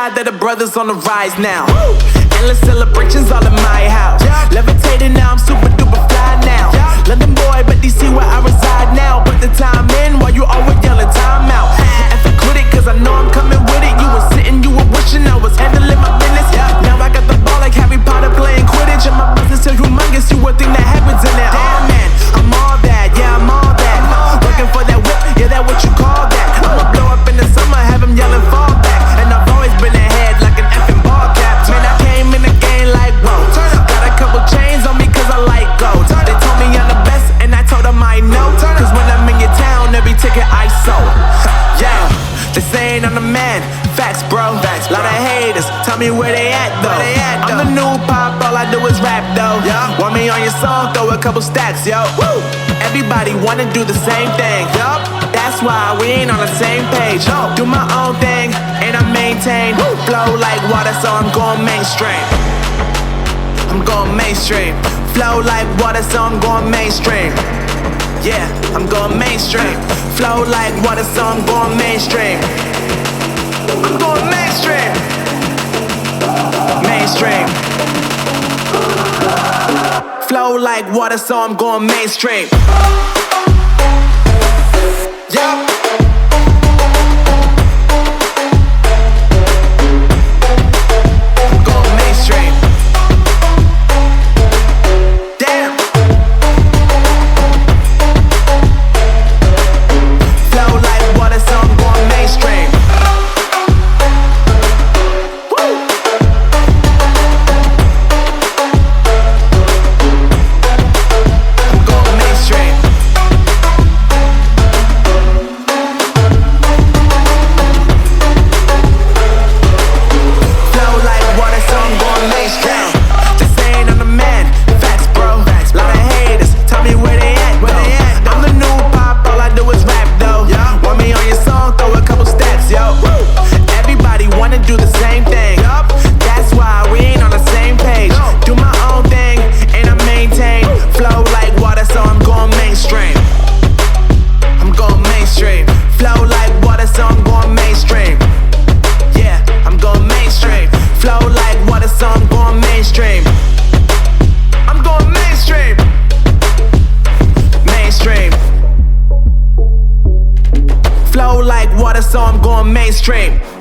shot that the brothers on the rise now. Endless celebrations all in my house. Levitating now, I'm super duper fly now. London boy, but DC where I reside now. Put the time in while you always yelling time out. And for quit it, cause I know I'm coming with it. You were sitting, you were wishing I was handling my business. Now I got the ball like Harry Potter playing Quidditch. And my business is humongous, you would think that happens in there. Damn man, I'm all that, yeah I'm all that. Working for that whip, yeah that what you call that. I'ma blow up in the summer, have him yelling fall back. And I've always been ahead like an effing ball cap. Man, I came in the game like whoa. Got a couple chains on me cause I like gold. They told me I'm the best and I told them I know. Cause when I'm in your town, every ticket I sold. Yeah, they saying I'm the man. Facts bro, lot of haters, tell me where they at though. I'm the new pop, all I do is rap though. Want me on your song, throw a couple stacks, yo. Everybody wanna do the same thing, that's why we ain't on the same page. Do my own thing, and I maintain. Flow like water, so I'm going mainstream. I'm going mainstream. Flow like water, so I'm going mainstream. Yeah, I'm going mainstream. Flow like water, so I'm going mainstream. I'm going mainstream. Mainstream. Flow like water, so I'm going mainstream. Yeah. I'm going mainstream. Damn. Flow like water, so I'm going mainstream. Flow like water, so I'm going mainstream.